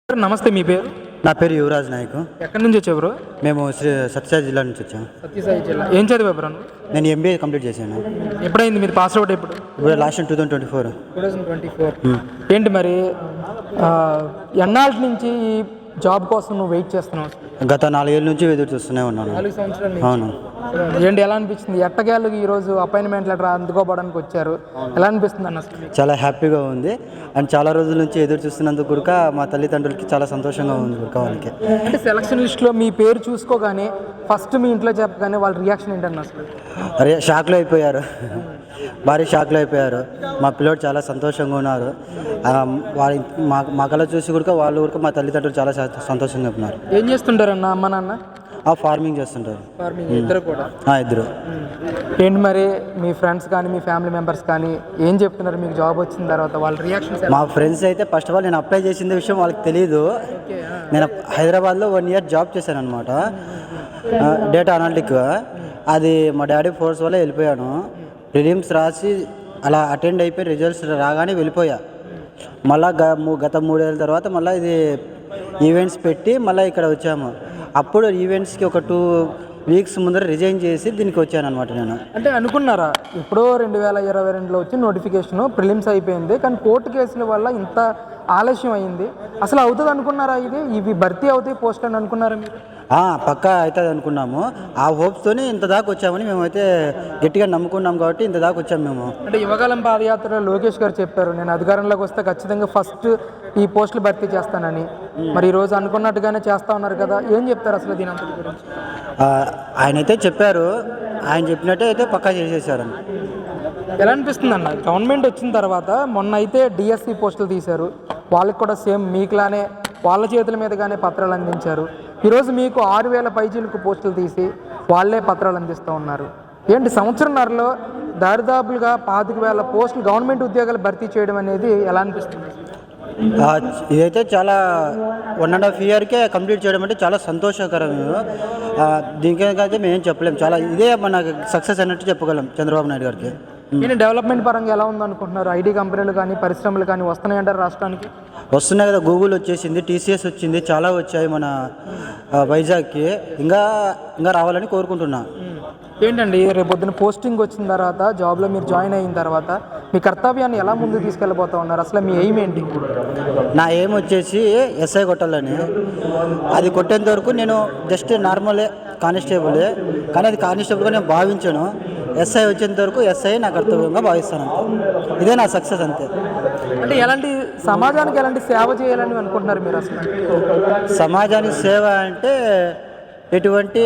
నమస్తే, మీ పేరు? నా పేరు యువరాజ్ నాయక్. ఎక్కడి నుంచి వచ్చావు బ్రో? మేము సత్యసాయి జిల్లా నుంచి వచ్చాము. సత్యసాయి జిల్లా. ఏం చదివా బ్రో? నేను ఎంబీఏ కంప్లీట్ చేశాను. ఎప్పుడైంది మీరు పాస్ అవుట్? ఇప్పుడు లాస్ట్ 2024. ఏంటి మరి ఎన్నాళ్ళ నుంచి ఈ జాబ్ కోసం నువ్వు వెయిట్ చేస్తున్నావు? గత 4 ఏళ్ళ నుంచి ఎదురు చూస్తూనే ఉన్నాను. 4 సంవత్సరాలు. అవును. ఏంటి, ఎలా అనిపించింది? ఎట్టకేళ్ళకి ఈరోజు అపాయింట్మెంట్ లెటర్ అందుకోవడానికి వచ్చారు, ఎలా అనిపిస్తుంది అన్న? చాలా హ్యాపీగా ఉంది. అండ్ చాలా రోజుల నుంచి ఎదురు చూస్తున్నందుకు కూడా మా తల్లిదండ్రులకి చాలా సంతోషంగా ఉంది వాళ్ళకి. అంటే సెలక్షన్ లిస్ట్లో మీ పేరు చూసుకోగానే ఫస్ట్ మీ ఇంట్లో చెప్పగానే వాళ్ళ రియాక్షన్ ఏంటన్న అసలు? అరే, షాక్లో అయిపోయారు, భారీ షాక్లో అయిపోయారు. మా పిల్లోడు చాలా సంతోషంగా ఉన్నారు. మా కళ చూసి కూడా వాళ్ళు కూడా మా తల్లిదండ్రులు చాలా సంతోషంగా ఉన్నారు. ఏం చేస్తుంటారన్న అమ్మ నాన్న? ఫార్మింగ్ చేస్తుంటారు. ఇద్దరు కూడా? ఇద్దరు. ఏంటి మరి మీ ఫ్రెండ్స్ కానీ మీ ఫ్యామిలీ మెంబర్స్ కానీ ఏం చెప్తున్నారు మీకు జాబ్ వచ్చిన తర్వాత? వాళ్ళ రియాక్షన్స్? మా ఫ్రెండ్స్ అయితే ఫస్ట్ ఆఫ్ ఆల్ నేను అప్లై చేసిన విషయం వాళ్ళకి తెలియదు. నేను హైదరాబాద్లో 1 year జాబ్ చేశాను అనమాట, డేటా అనలిటిక్. అది మా డాడీ ఫోర్స్ వల్ల వెళ్ళిపోయాను. ప్రిలిమ్స్ రాసి అలా అటెండ్ అయిపోయి రిజల్ట్స్ రాగానే వెళ్ళిపోయా. మళ్ళీ గత 3 ఏళ్ళ తర్వాత మళ్ళీ ఇది ఈవెంట్స్ పెట్టి మళ్ళీ ఇక్కడ వచ్చాము. అప్పుడు ఈవెంట్స్కి ఒక 2 weeks ముందర రిజైన్ చేసి దీనికి వచ్చాను అనమాట నేను. అంటే అనుకున్నారా ఎప్పుడో 2022లో వచ్చి నోటిఫికేషన్ ప్రిలిమ్స్ అయిపోయింది, కానీ కోర్టు కేసుల వల్ల ఇంత ఆలస్యం అయింది, అసలు అవుతుంది అనుకున్నారా? ఇవి భర్తీ అవుతాయి పోస్ట్ అని అనుకున్నారా మీరు? పక్కా అవుతుంది అనుకున్నాము. ఆ హోప్స్తోనే ఇంత దాకా వచ్చామని మేమైతే గట్టిగా నమ్ముకున్నాం కాబట్టి ఇంత దాకా వచ్చాము మేము. అంటే యువకాలం పాదయాత్రలో లోకేష్ గారు చెప్పారు, నేను అధికారంలోకి వస్తే ఖచ్చితంగా ఫస్ట్ ఈ పోస్టులు భర్తీ చేస్తానని. మరి ఈరోజు అనుకున్నట్టుగానే చేస్తా ఉన్నారు కదా, ఏం చెప్తారు అసలు దీని అంతటి గురించి? ఆయనైతే చెప్పారు, ఆయన చెప్పినట్టే అయితే పక్కా చేసేసారు. ఎలా అనిపిస్తుంది అన్న? గవర్నమెంట్ వచ్చిన తర్వాత మొన్న అయితే డిఎస్సి పోస్టులు తీశారు, వాళ్ళకి కూడా సేమ్ మీకులానే వాళ్ళ చేతుల మీదగానే పత్రాలు అందించారు. ఈరోజు మీకు 6,000 పైచీలకు పోస్టులు తీసి వాళ్ళే పత్రాలు అందిస్తూ ఉన్నారు. ఏంటి, సంవత్సరంన్నరలో దాదాపుగా 25,000 పోస్టులు గవర్నమెంట్ ఉద్యోగాలు భర్తీ చేయడం అనేది ఎలా అనిపిస్తుంది? ఇదైతే చాలా 1.5 yearకే కంప్లీట్ చేయడం అంటే చాలా సంతోషకరం. దీనికైతే మేమేం చెప్పలేము, చాలా ఇదే మన సక్సెస్ అన్నట్టు చెప్పగలం చంద్రబాబు నాయుడు గారికి. నేను డెవలప్మెంట్ పరంగా ఎలా ఉందనుకుంటున్నారు? ఐటీ కంపెనీలు కానీ పరిశ్రమలు కానీ వస్తున్నాయంటారు రాష్ట్రానికి? వస్తున్నాయి కదా, గూగుల్ వచ్చేసింది, టీసీఎస్ వచ్చింది, చాలా వచ్చాయి మన వైజాగ్కి. ఇంకా రావాలని కోరుకుంటున్నా. ఏంటండి, రేపొద్దున పోస్టింగ్ వచ్చిన తర్వాత జాబ్లో మీరు జాయిన్ అయిన తర్వాత మీ కర్తవ్యాన్ని ఎలా ముందుకు తీసుకెళ్ళబోతా ఉన్నారు? అసలు మీ ఎయిమ్ ఏంటి? నా ఎయిమ్ వచ్చేసి ఎస్ఐ కొట్టాలని. అది కొట్టేంత వరకు నేను జస్ట్ నార్మలే, కానిస్టేబులే, కానీ అది కానిస్టేబుల్గా నేను భావించాను. ఎస్ఐ వచ్చేంత వరకు ఎస్ఐ నా కర్తవ్యంగా భావిస్తాను, అంతే. ఇదే నా సక్సెస్, అంతే. అంటే ఎలాంటి సమాజానికి ఎలాంటి సేవ చేయాలని అనుకుంటున్నారు మీరు అసలు? సమాజానికి సేవ అంటే ఎటువంటి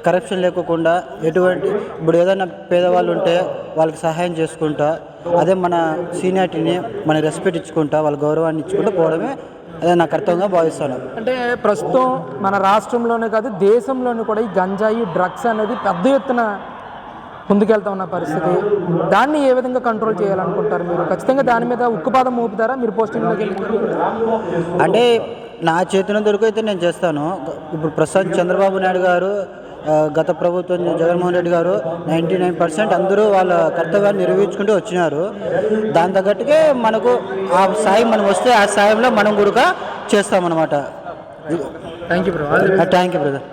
కరప్షన్ లేకోకుండా, ఇప్పుడు ఏదైనా పేదవాళ్ళు ఉంటే వాళ్ళకి సహాయం చేసుకుంటా, అదే మన సీనియారిటీని మన రెస్పెక్ట్ ఇచ్చుకుంటా, వాళ్ళ గౌరవాన్ని ఇచ్చుకుంటూ పోవడమే అదే నా కర్తవ్యంగా భావిస్తాను. అంటే ప్రస్తుతం మన రాష్ట్రంలోనే కాదు దేశంలోనే కూడా ఈ గంజాయి డ్రగ్స్ అనేది పెద్ద ఎత్తున ముందుకెళ్తా ఉన్న పరిస్థితి. దాన్ని ఏ విధంగా కంట్రోల్ చేయాలనుకుంటారు మీరు? ఖచ్చితంగా దాని మీద ఉక్కుపాదం మోపుతారా మీరు పోస్టింగ్లోకి వెళ్ళి? అంటే నా చేతిన దొరికి అయితే నేను చేస్తాను. ఇప్పుడు ప్రస్తుతం చంద్రబాబు నాయుడు గారు, గత ప్రభుత్వం జగన్మోహన్ రెడ్డి గారు 99% అందరూ వాళ్ళ కర్తవ్యాన్ని నెరవేర్చుకుంటూ వచ్చినారు. దాని తగ్గట్టుగా మనకు ఆ సాయం మనం వస్తే ఆ సాయంలో మనం కూడా చేస్తామన్నమాట. Thank you bro. Thank you brother.